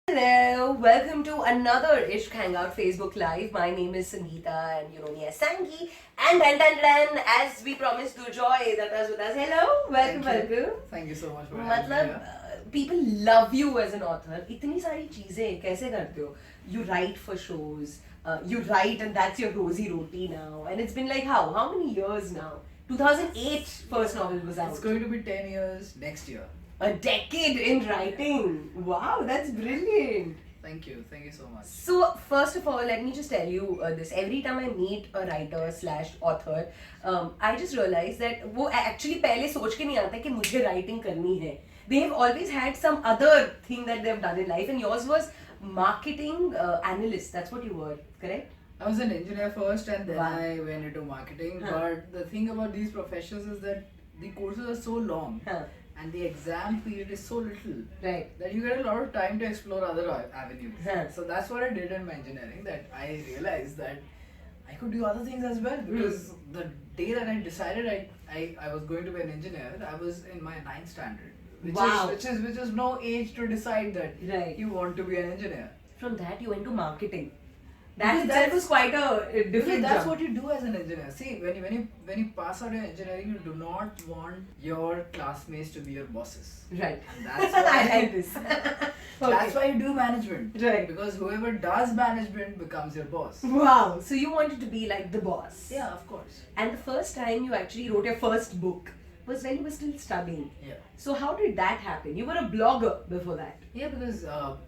Hello, welcome to another Ishq Hangout Facebook Live. My name is Sangeeta and you know me as Sangi. And as we promised, Durjoy that was with us. Hello, welcome, Thank you. welcome. Thank you so much for having me मतलब here. people love you as an author. इतनी सारी चीजें कैसे करते हो? You write for shows. You write and that's your rosy roti now. And it's been like how? How many years now? 2008 first novel was out. It's going to be 10 years next year. A decade in writing. Wow, that's brilliant. Thank you so much. So first of all, let me just tell you this. Every time I meet a writer slash author, I just realize that वो actually पहले सोच के नहीं आता कि मुझे writing करनी है. They have always had some other thing that they have done in life, and yours was marketing analyst. That's what you were, correct? I was an engineer first and then Wow. I went into marketing. Huh. But the thing about these professions is that the courses are so long Huh. and the exam period is so little Right. that you get a lot of time to explore other avenues. Huh. So that's what I did in my engineering, that I realized that I could do other things as well, because the day that I decided I was going to be an engineer, I was in my ninth standard. Wow. Which is no age to decide that Right. you want to be an engineer. From that you went to marketing. That Because itself was quite a Because different that's jump. what you do as an engineer. See, when you pass out your engineering, you do not want your classmates to be your bosses. Right. And that's why I like this. That's why you do management. Right. Because whoever does management becomes your boss. Wow. So you wanted to be like the boss. Yeah, of course. And the first time you actually wrote your first book was when you were still studying. Yeah. So how did that happen? You were a blogger before that. Yeah, because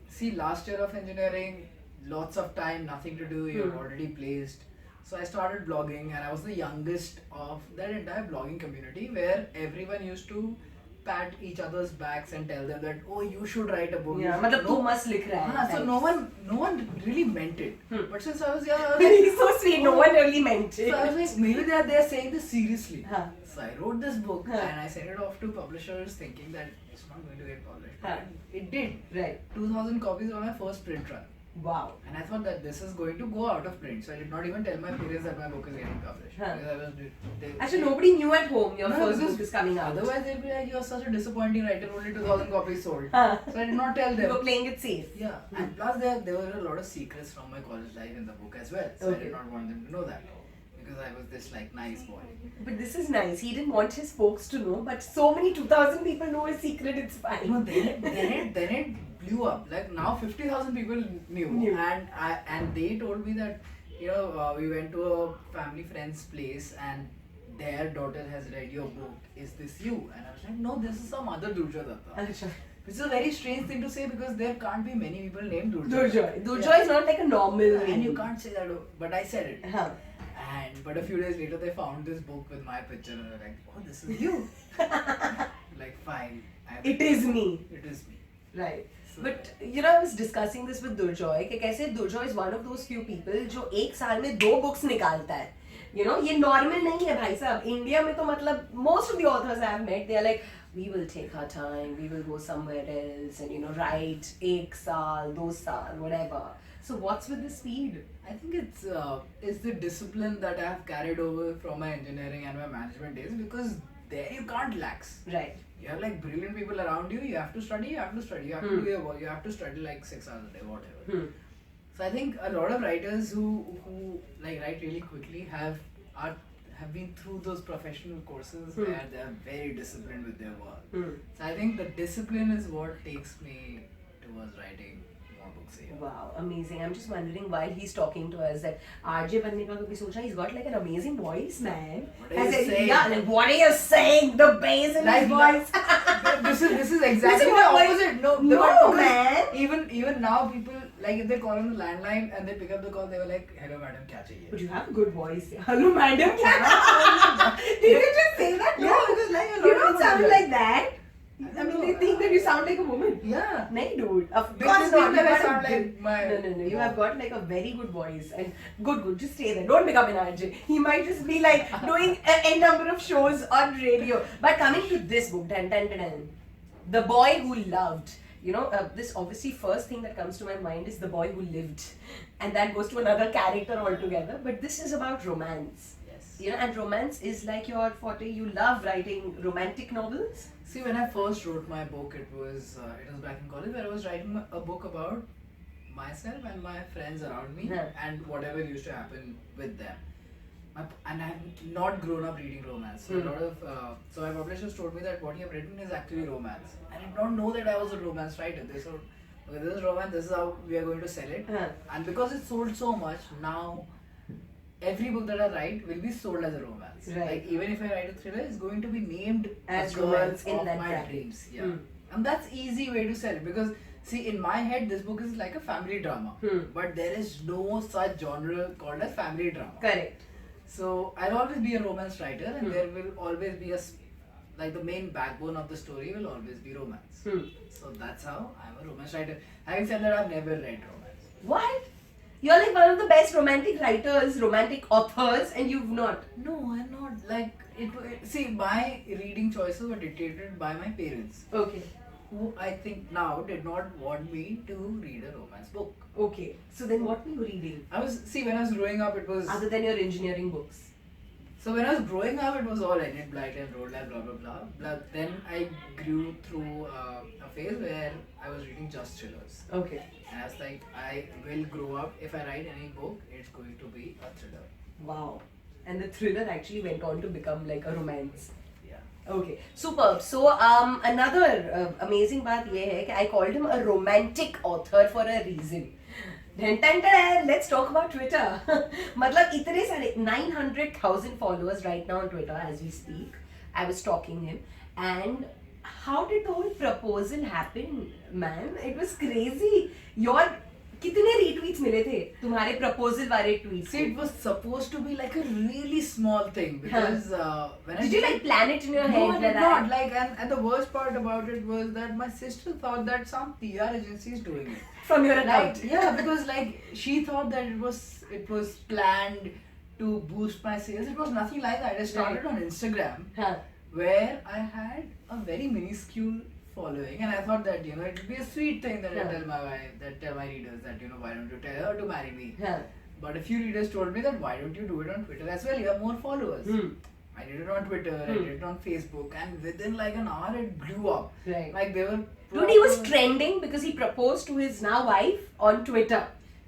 see, last year of engineering, lots of time, nothing to do, you're already placed. So I started blogging, and I was the youngest of that entire blogging community, where everyone used to pat each other's backs and tell them that, oh, you should write a book. you Yeah, should-" मतलब तू मस्त लिख रहा है. हाँ, so types. no one really meant it. But since I was young, I was He's so sweet. No one really meant it. so I was like, maybe they're saying this seriously. Huh. So I wrote this book Huh. and I sent it off to publishers thinking that it's not going to get published. Huh. But it did. Right. 2000 copies were my first print run. Wow. And I thought that this is going to go out of print. So I did not even tell my parents that my book is getting published. Huh. Because I was, Actually, nobody knew at home your No, first because book is coming out. Otherwise, they'd be like, you're such a disappointing writer, only 2000 copies sold. Huh. So I did not tell You them. were playing it safe. Yeah, and plus there were a lot of secrets from my college life in the book as well. So I Okay. did not want them to know that. Because I was this like nice boy. But this is nice. He didn't want his folks to know, but so many 2000 people know his secret, it's fine. No, then it blew up. Like now 50,000 people knew. And they told me that, we went to a family friend's place and their daughter has read your book. Is this you? And I was like, no, this is some other Durjoy Datta. Acha. Which is a very strange thing to say, because there can't be many people named Durjoy. Durjoy. Durjoy is not like a normal name. And you can't say that, but I said it. Huh. But a few days later, they found this book with my picture and they're like, oh, this is you. Like, fine. It is me. It is me. Right. So- But I was discussing this with Durjoy कि कैसे Durjoy is one of those few people जो एक साल में 2 books निकालता है. ये normal नहीं है भाई साहब. इंडिया में तो मतलब most of the authors I have met, they are like, we will take our time, we will go somewhere else and write 1 साल, 2 साल, whatever. So what's with the speed? I think it's the discipline that I have carried over from my engineering and my management days, because there you can't relax. Right. You have like brilliant people around you. You have to study. You have to do your work. You have to study like 6 hours a day, whatever. So I think a lot of writers who like write really quickly have been through those professional courses where they are very disciplined with their work. So I think the discipline is what takes me towards writing more books a year. Wow, amazing. I'm just wondering while he's talking to us that RJ बनने का कभी सोचा? He's got like an amazing voice, man. What are you saying? Yeah, like what are you saying? The bass in his voice. This is exactly the what- opposite. No, because man. Even now people, like, if they call on the landline and they pick up the call, they were like, "Hello, madam, kya chahiye?" But you have a good voice. Hello, madam. Did you just say that? Yeah, because like a lot You of don't people sound do like that. that. I mean, they think that you sound like a woman. Yeah. No, dude. Of They course think not. that You I got a sound like good- my- No. You have got like a very good voice and good. Just stay there. Don't become an RJ. He might just be like doing a number of shows on radio. But coming to this book, The Boy Who Loved. This obviously first thing that comes to my mind is The Boy Who Lived, and that goes to another character altogether. But this is about romance. Yes. And romance is like your forte. You love writing romantic novels. See, when I first wrote my book, it was back in college where I was writing a book about myself and my friends around me Yeah. and whatever used to happen with them. And I have not grown up reading romance. So a lot of so my publishers told me that what you have written is actually romance. I did not know that I was a romance writer. They said, okay, this is romance. This is how we are going to sell it. Yeah. And because it sold so much, now every book that I write will be sold as a romance. Right. Like even if I write a thriller, it's going to be named As a girl romance in of that my bracket. dreams. Yeah. Hmm. And that's easy way to sell it because see in my head this book is like a family drama. But there is no such genre called as family drama. Correct. So I'll always be a romance writer and there will always be like the main backbone of the story will always be romance. So that's how I'm a romance writer. Having said that, I've never read romance. What? You're like one of the best romantic writers, romantic authors, and you've not. No, I'm not. Like see, my reading choices were dictated by my parents, Okay. who I think now did not want me to read a romance book. Okay. So then what were you reading? When I was growing up, it was. Other than your engineering books? So when I was growing up, it was all Enid Blyton, Road Life, blah blah blah. But then I grew through a phase where I was reading just thrillers. Okay. And I was like, I will grow up. If I write any book, it's going to be a thriller. Wow. And the thriller actually went on to become like a romance. Yeah. Okay, superb. So another amazing बात ये है कि I called him a romantic author for a reason. Let's talk about Twitter. मतलब इतने सारे 900,000 followers right now on Twitter as we speak. I was stalking him, and how did the whole proposal happen, man? It was crazy. Your कितने retweets मिले थे तुम्हारे proposal वाले tweets? See, it was supposed to be like a really small thing because when I Did you like plan it in your No, head? I did not. Like, and the worst part about it was that my sister thought that some PR agency is doing it. From your account? Like, yeah, because like she thought that it was planned to boost my sales. It was nothing like that. I started on Instagram Huh. where I had a very minuscule following, and I thought that it would be a sweet thing that I tell my wife, that tell my readers that why don't you tell her to marry me? Huh. But a few readers told me that why don't you do it on Twitter as well? You have more followers. I did it on Twitter, I did it on Facebook, and within like an hour it blew up. Right. Like they were. Dude, he was trending because he proposed to his now wife on Twitter.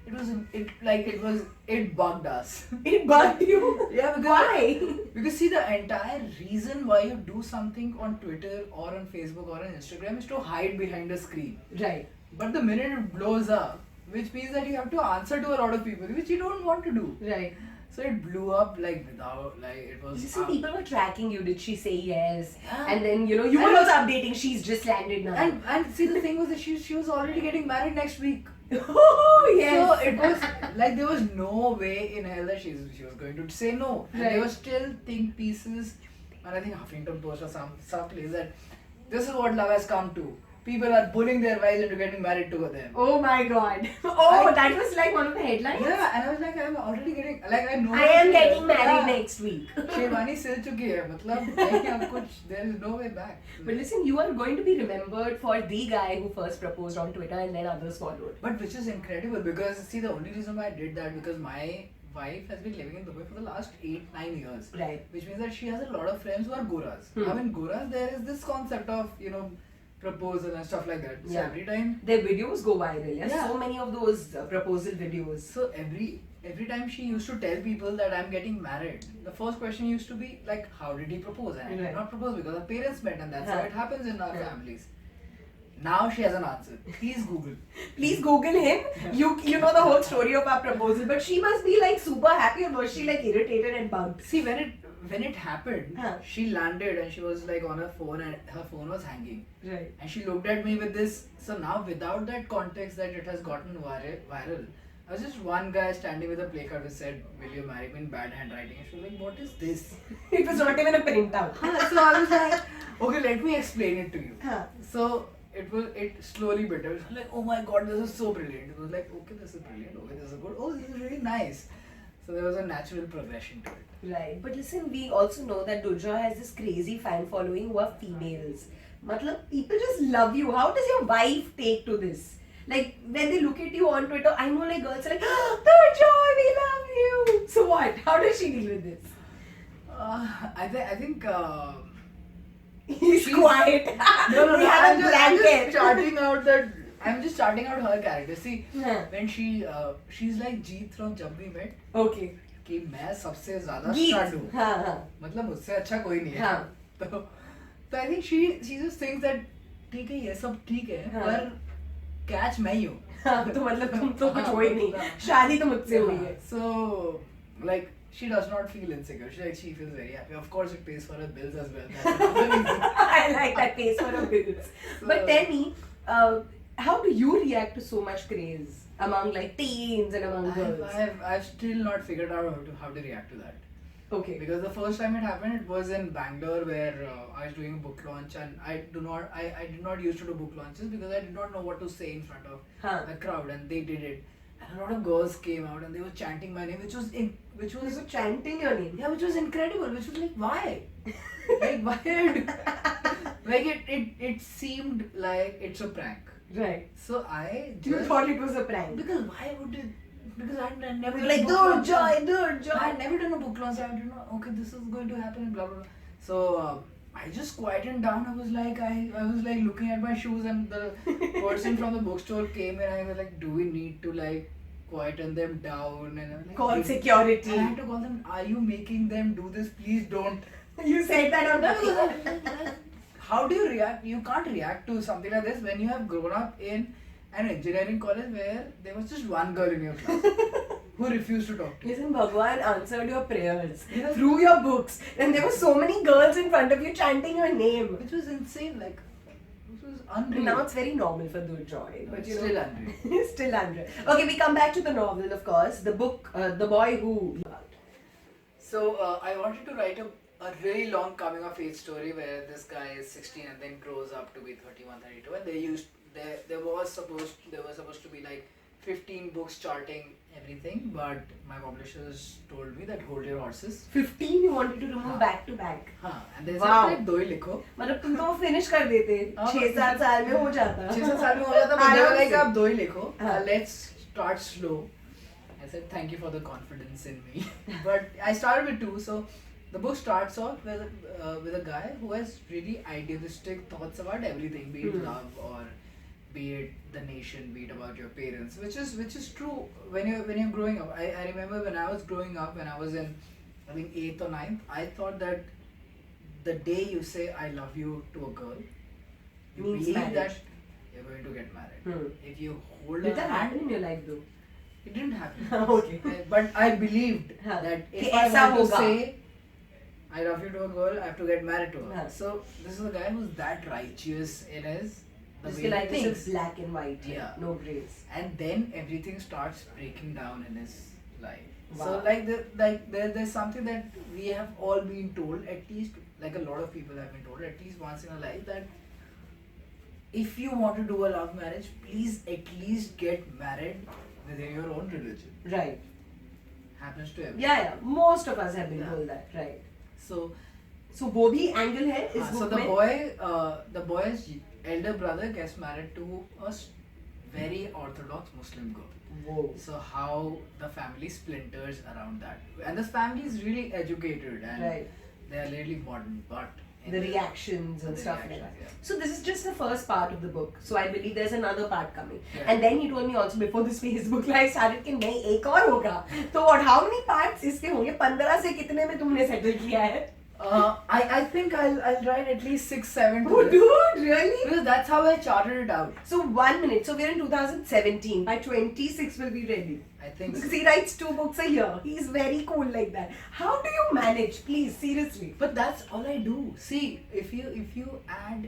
It bugged us. It bugged you? Yeah, because Why? Because see, the entire reason why you do something on Twitter or on Facebook or on Instagram is to hide behind a screen. Right. But the minute it blows up, which means that you have to answer to a lot of people, which you don't want to do. Right. So it blew up like without, like it was. Listen, people were tracking you. Did she say yes? Yeah. And then, you were And- also updating. She's just landed now. And see, the thing was that she was already getting married next week. Oh, yes. So it was like there was no way in hell that she was going to say no. And Right. there were still think pieces, and I think Huffington Post or some place that this is what love has come to. People are bullying their wives into getting married to them. Oh my god. Oh, that was like one of the headlines? Yeah, and I was like, I'm already getting like I know. I am getting married Yeah. next week. Sherwani सिल चुकी है मतलब नहीं अब कुछ there is no way back. But listen, you are going to be remembered for the guy who first proposed on Twitter and then others followed. But which is incredible because see the only reason why I did that because my wife has been living in Dubai for the last 8-9 years. Right. Which means that she has a lot of friends who are Goras. Now in Goras there is this concept of proposal and stuff like that. So Yeah. every time. Their videos go viral. Yeah? Yeah. So many of those proposal videos. So every time she used to tell people that I'm getting married, the first question used to be like, how did he propose? And I Right. did not propose because our parents met and that's how Yeah. it happens in our Yeah. families. Now she has an answer. Please Google. Please Google him. You know the whole story of our proposal, but she must be like super happy, or was she like irritated and bugged? See when it happened, Huh. she landed and she was like on her phone and her phone was hanging. Right. And she looked at me with this. So now without that context that it has gotten viral, I was just one guy standing with a placard which said, "Will you marry me?" in bad handwriting. And she was like, "What is this?" It was not even a printout. So I was like, "Okay, let me explain it to you." Huh. So it slowly built. I was like, "Oh my god, this is so brilliant." It was like, "Okay, this is brilliant. Okay, this is good. Oh, this is really nice." So there was a natural progression to it. Right. But listen, we also know that Durjoy has this crazy fan following who are females. Matlab, people just love you. How does your wife take to this? Like, when they look at you on Twitter, I know like girls are like, oh, Durjoy, we love you. So what? How does she deal with this? I think He's She's- quiet. No, We have a I'm blanket. just charting out that. I'm just charting out her character. See, हाँ. when she's like Jeet from Jab We Met. Okay. कि मैं सबसे ज्यादा गीत. Stud हूँ. हाँ हाँ. मतलब मुझसे अच्छा कोई नहीं है. हाँ. तो I think she just thinks that ठीक है ये सब ठीक है हाँ. पर कैच मैं ही हूँ. हाँ, तो मतलब तुम तो कुछ हाँ, हो ही नहीं. मतलब- शादी तो मुझसे हुई है. So like she does not feel insecure. She feels very happy. Of course it pays for her bills as well. That's another reason. I like that pays for a bills. But tell me, how do you react to so much craze among like teens and among girls? I've still not figured out how to react to that. Okay. Because the first time it happened, it was in Bangalore where I was doing a book launch, and I did not used to do book launches because I did not know what to say in front of Huh. a crowd, and they did it. And a lot of girls came out and they were chanting my name, which was You were chanting your name. yeah, which was incredible. Which was like, why? Like why? Like it seemed like it's a prank. Right. So I You just thought it was a prank. because why would it? Because I'd never You were done like, book "Dur launch. joy, dur I joy." had never done a book launch. I didn't know. Okay, this is going to happen. Blah blah blah. So I just quietened down. I was like, I was like looking at my shoes, and the person from the bookstore came, and I was like, do we need to like quieten them down? And I was like, Call "Dude." security. And I had to call them. Are you making them do this? Please don't. You said that on No, how do you react? You can't react to something like this when you have grown up in an engineering college where there was just one girl in your class who refused to talk to you. Listen, Bhagwan answered your prayers Yeah. through your books, and there were so many girls in front of you chanting your name. Which was insane, like, which was And unreal. now it's very normal for Durjoy, but you know, Still unreal. still unreal. Okay, we come back to the novel, of course. The book, The Boy Who. So I wanted to write a really long coming of age story where this guy is 16 and then grows up to be 31, 32, and there were supposed to be like 15 books charting everything, but my publishers told me that hold your horses. 15 you wanted to remove हाँ. back to back. हाँ, and they Wow. said like दो ही लिखो. मतलब तुम तो finish कर देते हाँ, 6-7 साल में हो जाता 6-7 साल में हो जाता, but they were आराम like से। आप दो ही लिखो. हाँ. Let's start slow. I said thank you for the confidence in me. But I started with 2, so the book starts off with a guy who has really idealistic thoughts about everything, be it Hmm. love or be it the nation, be it about your parents, which is true when you're growing up. I remember when I was growing up, when I was in I think 8th or 9th, I thought that the day you say I love you to a girl, you Means believe marriage. that you're going to get married. Hmm. If you hold Did her that hand, happen in your life though? it didn't happen. Okay. But I believed हाँ. that कि if I ऐसा want to होगा. say I love you to a girl, I have to get married to her. हाँ. So this is a guy who's that righteous in his the Just way feel he like this thinks. is black and white, Yeah. no grays. And then everything starts breaking down in his life. Wow. So there's something that we have all been told, at least like a lot of people have been told at least once in a life, that if you want to do a love marriage, please at least get married within your own religion. Right. Happens to everyone. Yeah, yeah. Most of us have been Yeah. told that, right? So So वो भी angle है इस so book the में. the boy's elder brother gets married to a very orthodox Muslim girl. Whoa. So how the family splinters around that, and this family is really educated and Right. they are really modern, but in The reactions and the stuff like reactions, that. yeah. So this is just the first part of the book. So I believe there's another part coming. Yeah. And then he told me also before this Facebook live started कि नहीं एक और होगा. तो what? How many parts इसके होंगे? 15 से कितने में तुमने settle किया है? I think I'll write at least 6-7 to Oh, this. dude, really? Because that's how I charted it out. So 1 minute. So we're in 2017. By 26 will be ready. I think Because so. he writes 2 books a year. He's very cool like that. How do you manage? Please, seriously. But that's all I do. See, if you add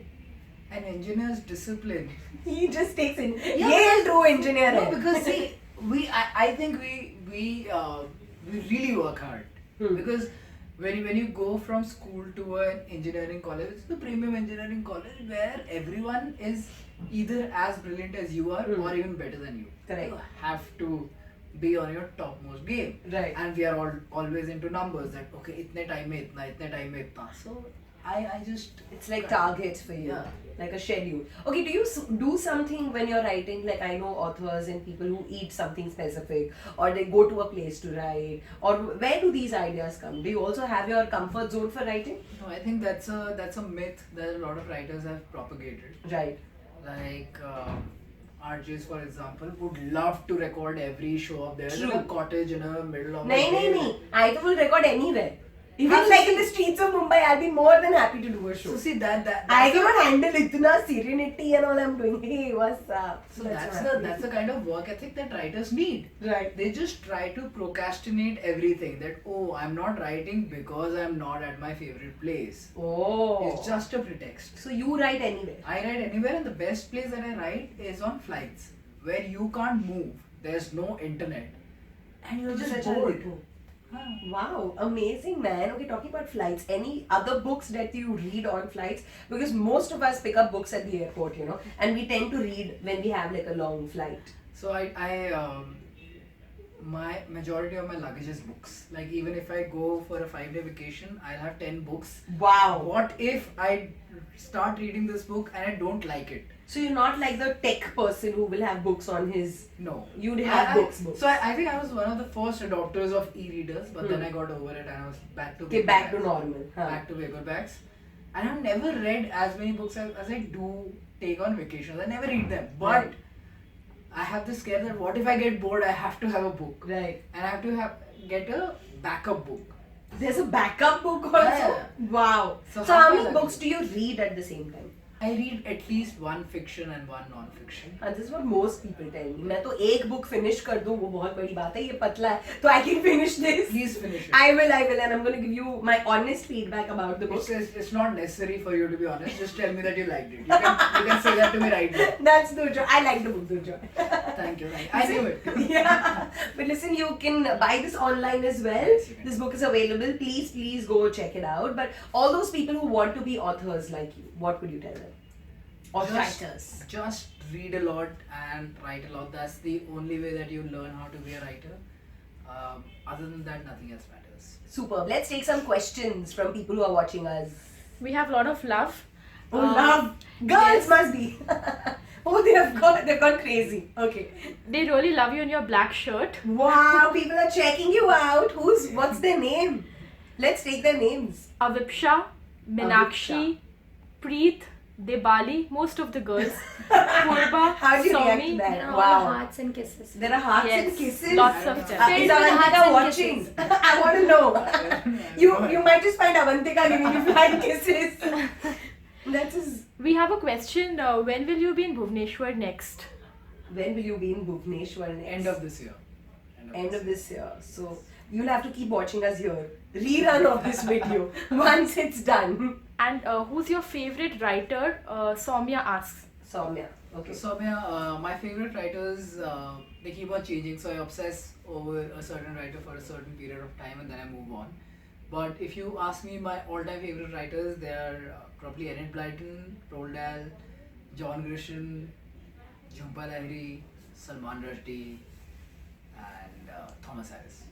an engineer's discipline. He just takes in. Yeah, Yale true engineer No, है. because see, I think we really work hard. Hmm. Because when you go from school to an engineering college, it's the premium engineering college where everyone is either as brilliant as you are Hmm. or even better than you. Correct. You have to be on your topmost game. Right. And we are all always into numbers that okay, itne time mein itna, itne time mein itna. So I just It's like targets for you, Yeah. like a schedule. Okay, do you do something when you're writing? Like I know authors and people who eat something specific, or they go to a place to write, or where do these ideas come? Do you also have your comfort zone for writing? No, I think that's a myth that a lot of writers have propagated. Right. Like RJs, for example, would love to record every show of theirs in True. a cottage in the middle of No, the no, no. I will record anywhere. Even Have like you in the streets of Mumbai, I'll be more than happy to do a show. So see that I cannot handle itna serenity and all I'm doing. Hey, what's up? so That's that's what the kind of work ethic that writers need. Right. They just try to procrastinate everything. That I'm not writing because I'm not at my favorite place. Oh. It's just a pretext. So you write anywhere. I write anywhere, and the best place that I write is on flights where you can't move. There's no internet, and you're just bored. Wow, amazing, man. Okay, talking about flights, any other books that you read on flights? Because most of us pick up books at the airport, and we tend to read when we have like a long flight. So my majority of my luggage is books. Like even if I go for a 5-day vacation, I'll have 10 books. Wow. What if I start reading this book and I don't like it? So you're not like the tech person who will have books on his. No. You'd have books. So I think I was one of the first adopters of e-readers, but then I got over it and I was back to Okay, paper back to bags. normal. Huh. Back to paperbacks. And I've never read as many books as I do take on vacations. I never read them. But Right. I have this scare that what if I get bored, I have to have a book. Right. And I have to get a backup book. There's a backup book also? Yeah. Wow. So So how how much many are books you? do you read at the same time? I read at least one fiction and one non-fiction. And this is what most people tell me. मैं तो एक book finish कर दूँ वो बहुत बड़ी बात है ये पतला है तो I can finish this. Please finish it. I will, and I'm going to give you my honest feedback about the book. It's not necessary for you to be honest. Just tell me that you liked it. You can say that to me right now. That's Durjoy. I like the book, Durjoy. Thank you. I knew it. Yeah. But listen, you can buy this online as well. Yes, you can. This book is available. Please go check it out. But all those people who want to be authors like you, what would you tell them? Or writers? Just read a lot and write a lot. That's the only way that you learn how to be a writer. Other than that, nothing else matters. Superb. Let's take some questions from people who are watching us. We have a lot of love. Oh, love. Girls yes. must be. Oh, they've gone crazy. Okay. They really love you in your black shirt. Wow, people are checking you out. What's their name? Let's take their names. Avipsha, Minakshi, Preet, Debali, most of the girls. Purba, How do you react to Somi. that? There are all Wow. hearts and kisses. There are hearts Yes, and kisses. lots of them. Is Filled with hearts Avantika and watching? kisses. I want to know. You might just find Avantika giving you flying kisses. That is. We have a question. When will you be in Bhubaneswar next? When will you be in Bhubaneswar next? End of this year. End of this year. So you'll have to keep watching us here. Rerun of this video once it's done. And who's your favorite writer? Soumya asks. Soumya. Okay. So Soumya, my favorite writers, they keep on changing. So I obsess over a certain writer for a certain period of time and then I move on. But if you ask me my all-time favorite writers, they are probably Enid Blyton, Roald Dahl, John Grisham, Jhumpa Lahiri, Salman Rushdie, and Thomas Harris.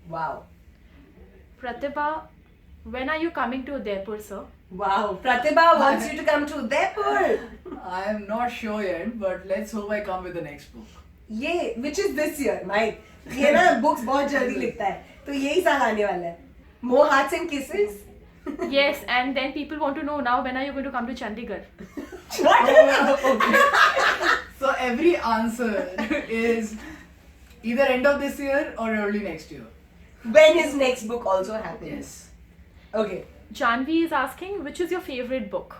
Wow. Pratibha, when are you coming to Udaipur, sir? Wow. Pratibha wants you to come to Udaipur. I am not sure yet, but let's hope I come with the next book. ये which is this year, Mike. ये ना books बहुत जल्दी लिखता है तो यही साल आने वाला है. More hearts and kisses. Yes, and then people want to know now when are you going to come to Chandigarh? So every answer is either end of this year or early next year. When his next book also happens. Yes. Okay. Janvi is asking, which is your favorite book?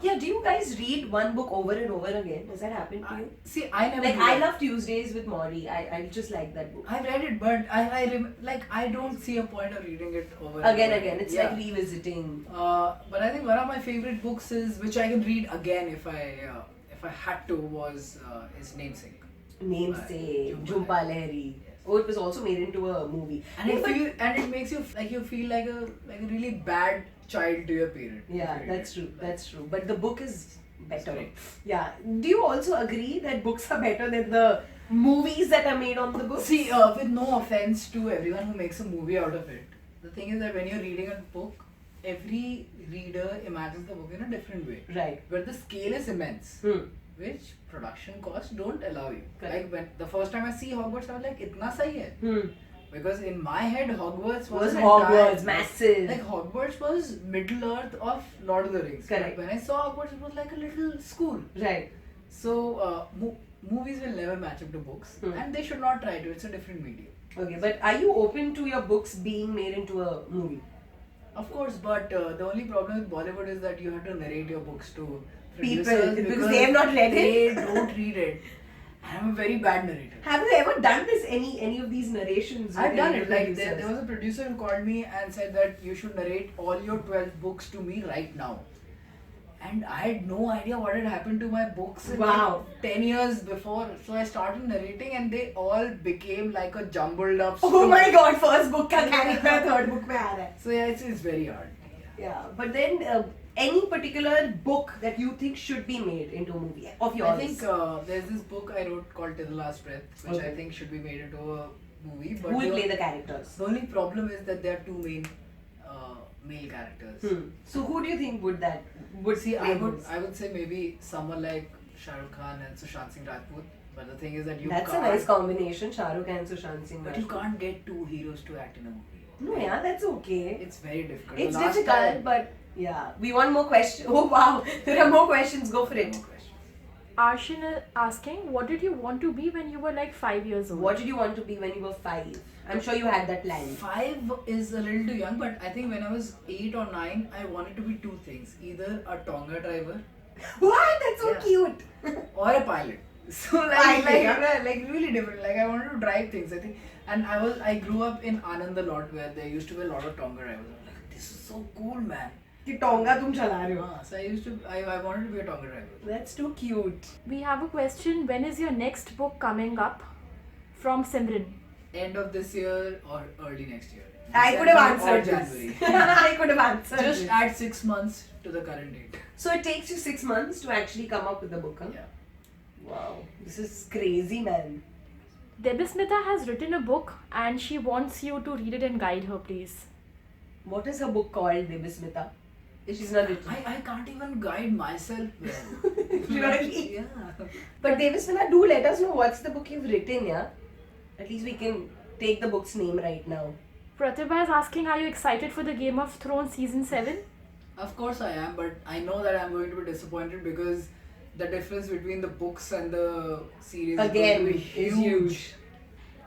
Yeah, do you guys read one book over and over again? Does that happen to you? See, I never. Like do I that. love Tuesdays with Maury. I just like that book. I've read it, but I don't see a point of reading it over Again. and It's Yeah. like revisiting. But I think one of my favorite books is, which I can read again if I had to, was his Namesake. Namesake, Jhumpa Jhumpa Lahiri. Oh, it was also made into a movie. And Yeah, but- it makes you like a really bad child to your parent. Yeah, if you read that's it. true. That's true. But the book is better. great. Yeah. Do you also agree that books are better than the movies that are made on the books? See, with no offense to everyone who makes a movie out of it, the thing is that when you're reading a book, every reader imagines the book in a different way. Right. But the scale is immense, Hmm. which production costs don't allow you. Correct. Like when the first time I see Hogwarts, I was like, "Itna sahi hai." Hmm. Because in my head, Hogwarts Was an Hogwarts entire- massive? Like Hogwarts was Middle Earth of Lord of the Rings. Correct. But when I saw Hogwarts, it was like a little school. Right. So movies will never match up to books, Hmm. and they should not try to. It's a different medium. Okay, but are you open to your books being made into a movie? Of course, but the only problem with Bollywood is that you have to narrate your books to People, producers because they have not read it. They don't read it. I'm a very bad narrator. Have you ever done this? Any of these narrations? I've with done any it. of the Like there producers? was a producer who called me and said that you should narrate all your 12 books to me right now. And I had no idea what had happened to my books in Wow. like 10 years before. So I started narrating and they all became like a jumbled up Oh story. my God! First book का character third book में आ रहा है. So yeah, it's very hard. Yeah, but then any particular book that you think should be made into a movie of yours? I think there's this book I wrote called Till the Last Breath, which Okay. I think should be made into a movie. But who will play the characters? the only problem is that there are two main male characters. Hmm. So who do you think would See, play I would those? say maybe someone like Shah Rukh Khan and Sushant Singh Rajput. But the thing is that you That's a can't. nice combination, Shah Rukh and Sushant Singh But you Rajput. can't get two heroes to act in a movie. No, yeah, that's okay. It's very difficult. It's The last difficult, time- but yeah. We want more questions. Oh wow, there are more questions. Go for it. No question. Arshin is asking, what did you want to be when you were like 5 years old? What did you want to be when you were 5? I'm sure you had that plan. 5 is a little too young, but I think when I was 8 or 9, I wanted to be two things: either a Tonga driver What? That's so Yeah. cute. or a pilot. So Pilot. like really different. Like I wanted to drive things. I think, and I grew up in Anand a lot where there used to be a lot of Tonga drivers. I was like, this is so cool, man. कि टोंगा तुम चला रहे हो. So I wanted to be a Tonga driver. That's too cute. We have a question. When is your next book coming up? From Simran. End of this year or early next year. I could have December or answered January. this. I could have answered Just this. add 6 months to the current date. So it takes you 6 months to actually come up with the book, huh? Yeah. Wow, this is crazy, man. Debismita has written a book and she wants you to read it and guide her, please. What is her book called, Debismita? She's not written. I can't even guide myself well. Really? Yeah. But Debismita, do let us know what's the book you've written, yeah? At least we can take the book's name right now. Pratibha is asking, are you excited for the Game of Thrones season 7? Of course I am, but I know that I'm going to be disappointed because the difference between the books and the series Again, is going to be is huge.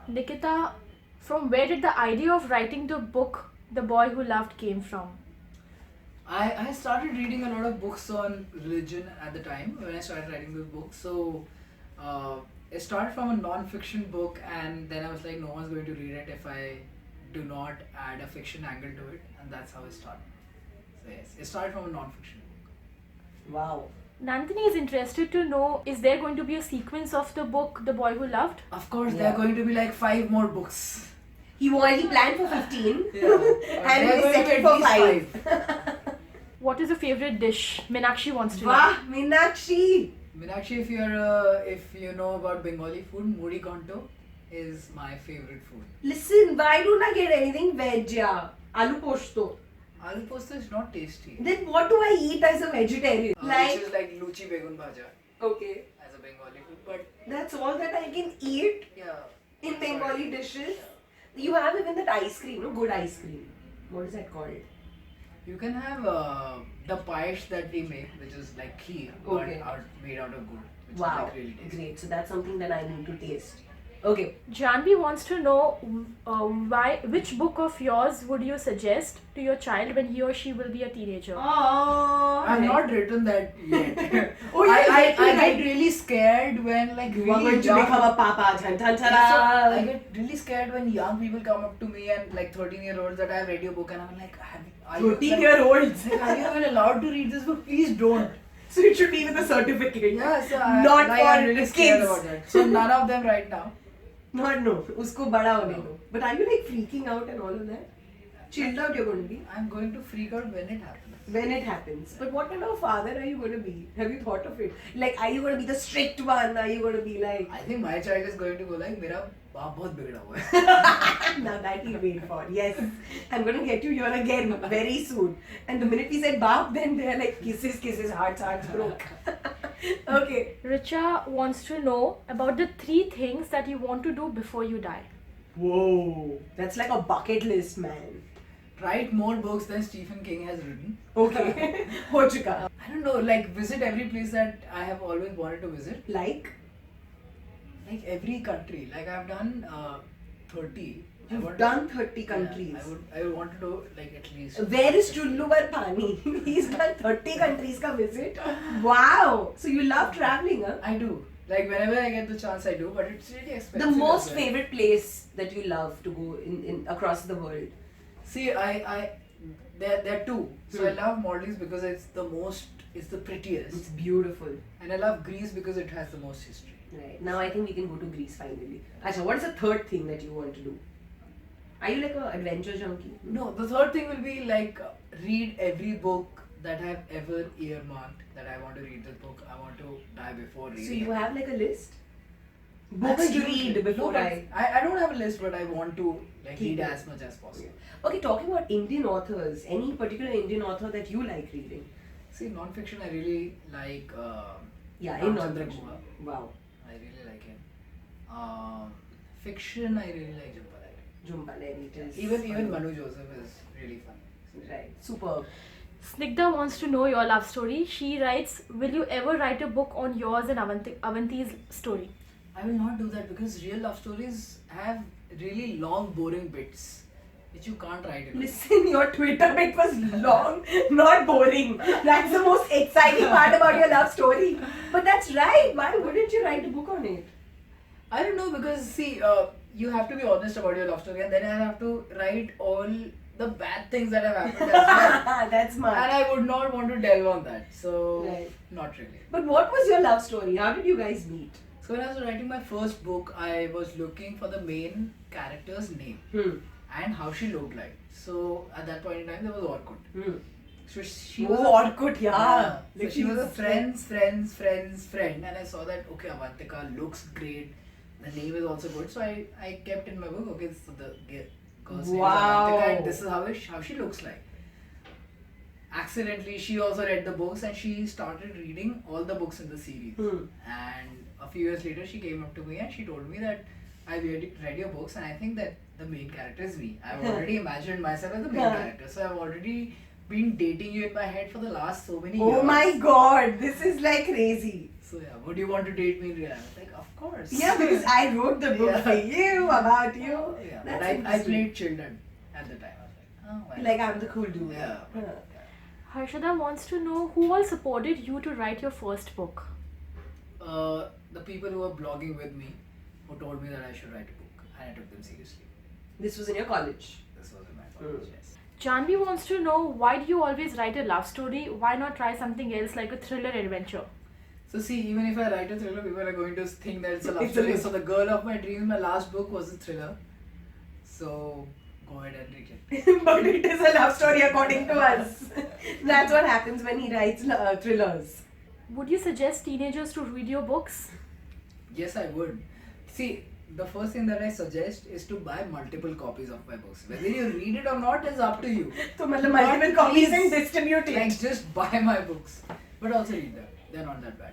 Nikita, from where did the idea of writing the book The Boy Who Loved came from? I started reading a lot of books on religion at the time when I started writing this book. So it started from a non-fiction book, and then I was like, no one's going to read it if I do not add a fiction angle to it, and that's how it started. So yes, it started from a non-fiction book. Wow. Nandini is interested to know, is there going to be a sequence of the book The Boy Who Loved? Of course, there Yeah. are going to be like 5 more books. He planned for 15 Yeah. and There are he going set to be it at for least 5. What is your favorite dish? Minakshi wants to know. Wow, Meenakshi. Meenakshi, if you know about Bengali food, Muri Konto is my favorite food. Listen, why don't I get anything veg, yeah? Aloo posto. Aloo posto is not tasty. Then what do I eat as a vegetarian? Which is like luchi begun bhaja Okay, as a Bengali food, but that's all that I can eat yeah. in Bengali dishes. You have even that ice cream, no? Good ice cream. What is that called? You can have the payesh that we make, which is like kheer, Okay. but made out of gur, which Wow, is like really tasty. great. So that's something that I need to taste. Okay. Janvi wants to know which book of yours would you suggest to your child when he or she will be a teenager? Oh, I've not written that yet. Oh, yeah, I exactly. get really scared when like You are really going to young. become a papa. Dhan, dhan, Yeah, so tada. I get really scared when young people come up to me and like 13-year-olds that I have read your book and I'm like, are you 13-year-olds. are you even allowed to read this book? Please don't. So it should be with a certificate. Yeah, so Not I'm for really scared kids. about that. So none of them right now. No, usko bada hone do. But are you like freaking out and all of that? Chilled out you're going to be I'm going to freak out when it happens. when it happens. But what kind of father are you going to be? Have you thought of it? Like, are you going to be the strict one? Are you going to be like, I think my child is going to go like, मेरा बाप बहुत बिगड़ा हुआ है. Now that we wait for. Yes, I'm going to get you here again very soon. And the minute we said Baap, then they're like kisses, hearts broke. Okay. Richa wants to know about the 3 things that you want to do before you die. Whoa, that's like a bucket list, man. Write more books than Stephen King has written. Okay, ho chuka. I don't know, like visit every place that I have always wanted to visit. Like Every country. Like I've done 30. you've done 30 countries. Yeah, I would want to do like at least. Where is Chullu Pani? He's done 30 countries ka visit. Wow. So you love traveling, huh? I do. Like whenever I get the chance, I do. But it's really expensive. The most as well. favorite place that you love to go in across the world. See, there are 2. So I Hmm. love Maldives because it's the prettiest, It's beautiful. and I love Greece because it has the most history. Right. Now I think we can go to Greece finally. Acha, what is the third thing that you want to do? Are you like an adventure junkie? No, the third thing will be like read every book that I have ever earmarked that I want to read this book. I want to die before reading. So you it. have like a list? Books to read before No, but I don't have a list, but I want to like Keep read it. as much as possible. Okay, talking about Indian authors, any particular Indian author that you like reading? See, non-fiction I really like. Yeah, in Ramchandra non-fiction. Guha. Wow. I really like him. Fiction I really like Jhumpa Lahiri. Jhumpa Lahiri, it is Even fun. Manu Joseph is really fun. Right, superb. Snigdha wants to know your love story. She writes, will you ever write a book on yours and Avanti's story? I will not do that because real love stories have really long, boring bits which you can't write in. Listen, your Twitter bit was long, not boring. That's the most exciting part about your love story. But that's right. Why wouldn't you write a book on it? I don't know because see, you have to be honest about your love story, and then I have to write all the bad things that have happened as well. That's And smart. I would not want to delve on that, so Right. not really. But what was your love story? How did you guys meet? So when I was writing my first book, I was looking for the main character's name and how she looked like. So at that point in time, there was Orkut. So she was Oh, Orkut, yeah. So she was a friend's friend, and I saw that okay, Avantika looks great. The name is also good, so I kept in my book. Okay, so the girl's name is Wow. Avantika, and this is how she looks like. Accidentally, she also read the books, and she started reading all the books in the series. And a few years later, she came up to me and she told me that I read your books, and I think that the main character is me. I've already imagined myself as the main character, so I've already been dating you in my head for the last so many years. Oh my god, this is like crazy. So yeah, would you want to date me in real life? Like, of course. Yeah, because I wrote the book Yeah. for you, about you. Yeah, That's but I interesting. played children at the time. I was like, oh, why Like not? I'm the cool dude. Yeah. Huh. Harshada wants to know who all supported you to write your first book. The people who were blogging with me, who told me that I should write a book, and I took them seriously. This was in your college. This was in my college. Yes. Janvi wants to know, why do you always write a love story? Why not try something else like a thriller adventure? So see, even if I write a thriller, people are going to think that it's a love It's a story. love- So the girl of my dreams, my last book was a thriller. So go ahead and read it. But it is a love story according to us. That's what happens when he writes thrillers. Would you suggest teenagers to read your books? Yes, I would. See, the first thing that I suggest is to buy multiple copies of my books. Whether you read it or not is up to you. So मतलब multiple But copies please, and distribute it. Like, just buy my books. But also read them. They're not that bad.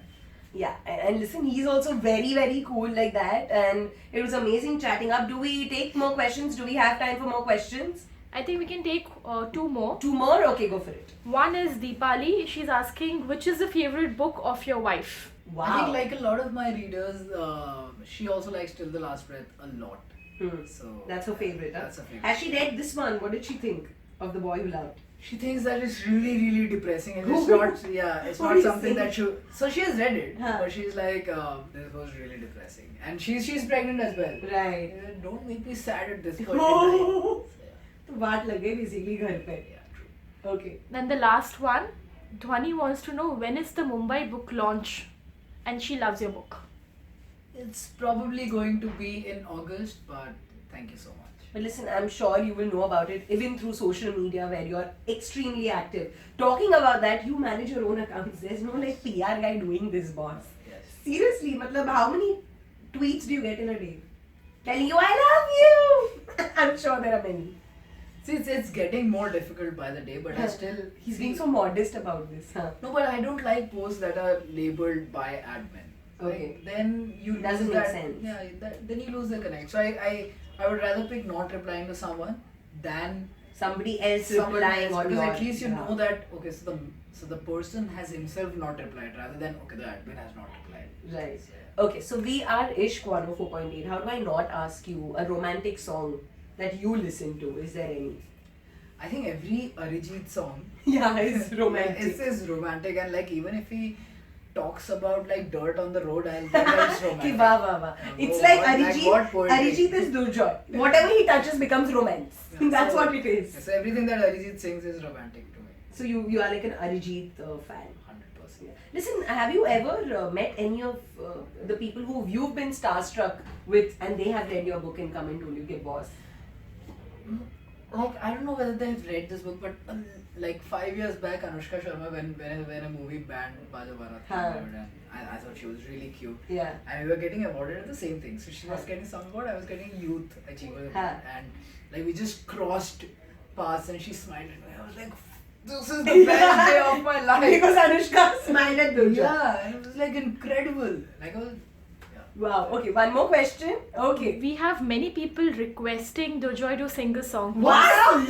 Yeah, and listen, he's also very, very cool like that. And it was amazing chatting up. Do we take more questions? Do we have time for more questions? I think we can take 2 more. 2 more? Okay, go for it. One is Deepali. She's asking, which is the favorite book of your wife? Wow. I think like a lot of my readers, she also likes Till the Last Breath a lot. So That's her favorite. Huh? That's her favorite. Has she read this one? What did she think of The Boy Who Loved? She thinks that it's really, really depressing, and it's not. Yeah, it's What not do you something think? that she. So she has read it, Huh. but she's like, this was really depressing, and she's pregnant as well. Right. Don't make me sad at this point in time. Oh. So, तो बात लगे basically घर पे. yeah, true. Okay. Then the last one, Dhwani wants to know, when is the Mumbai book launch? And she loves your book. It's probably going to be in August, but thank you so much. But listen, I'm sure you will know about it even through social media where you're extremely active. Talking about that, you manage your own accounts. There's no like PR guy doing this, boss. Yes. Seriously, matlab, how many tweets do you get in a day? telling you I love you. I'm sure there are many. See, it's getting more difficult by the day, but I still. He's see- being so modest about this, huh? No, but I don't like posts that are labeled by admin. Okay. Like, then you Doesn't lose make that. sense. Yeah, then you lose the connect. So I would rather pick not replying to someone than Somebody else someone replying else, on because your at least you behalf. know that okay, so the person has himself not replied rather than okay, the admin has not replied. Right. Okay, so we are Ishq 104.8. How do I not ask you a romantic song that you listen to? Is there any? I think every Arijit song Yeah, it's romantic. is romantic, and like even if he talks about like dirt on the road, I'll think that it's Ki romantic. wah, wah, wah. It's Oh, like what- Arijit. what poetry. Arijit is Durjoy. Whatever he touches becomes romance. Yeah, That's so- what it is. So everything that Arijit sings is romantic to me. So you are like an Arijit fan. 100%. Yeah. Listen, have you ever met any of the people who you've been starstruck with, and they have read your book and come and told you, "Okay, boss." Like I don't know whether they've read this book, but like 5 years back, Anushka Sharma when a movie banned Baja Barat, Huh. and I thought she was really cute. Yeah. And we were getting awarded at the same thing. So she was Huh. getting some award, I was getting Youth Achiever Huh. Award, and like we just crossed paths, and she smiled at me. I was like, this is the best day of my life. Because Anushka smiled at Durjoy. Yeah, and it was like incredible. Like I was, yeah. Wow. Okay. One more question. Okay. We have many people requesting Durjoy to sing a song. Wow.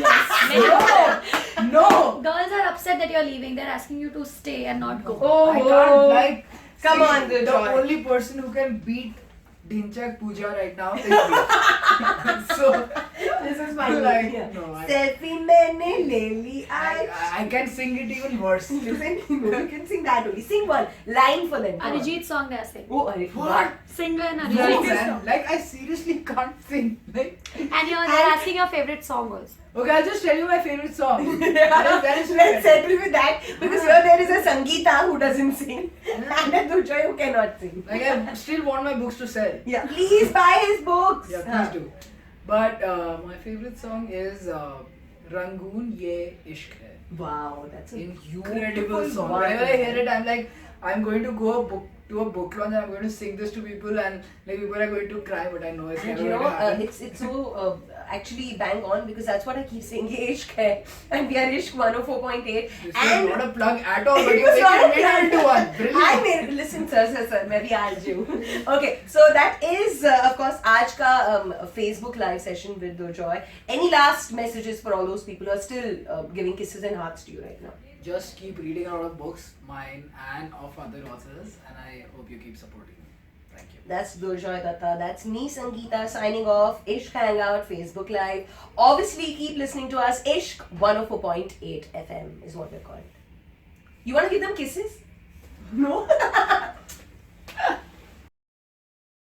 Many No. Girls are upset that you're leaving. They're asking you to stay and not go. Oh. I can't like. Come see, on, the Durjoy. only person who can beat Dinchak Pooja right now is me. So This is my Like, yeah. no, I- Selfie मैंने ले ली I can sing it even worse. Listen, you can sing that only. Sing one line for them. come on. Arijit song they're saying. Oh, Arijit. What? Singer and No, Arijit man. song. Like I seriously can't sing. Like, And they're asking your favorite song also. okay, I'll just tell you my favorite song. Yeah. That is Let's settle with that because here there is a Sangeeta who doesn't sing and a Durjoy who cannot sing. Like I still want my books to sell. Yeah, please buy his books. Yeah, please do. But my favorite song is Rangoon Ye Ishq Hai. Wow, that's a Incredible beautiful song. one. Whenever I hear it, I'm like, I'm going to go to a book launch and I'm going to sing this to people, and like people are going to cry, but I know it's And never you know, going to happen. it's so actually bang on because that's what I keep saying. Ye Ishq hai, and we are Ishq 104.8. This And is not a plug at all, but It you was not a made it into one. Brilliant. I made it. Listen, sir, मैं भी आज हूँ. Okay, so that is of course आज का Facebook live session with Durjoy. Any last messages for all those people who are still giving kisses and hearts to you right now? Just keep reading a lot of books, mine and of other authors, and I hope you keep supporting me. Thank you. That's Durjoy Datta. That's me, Sangeeta, signing off. Ishq Hangout, Facebook Live. Obviously, keep listening to us. Ishq 104.8 FM is what we're called. You want to give them kisses? No?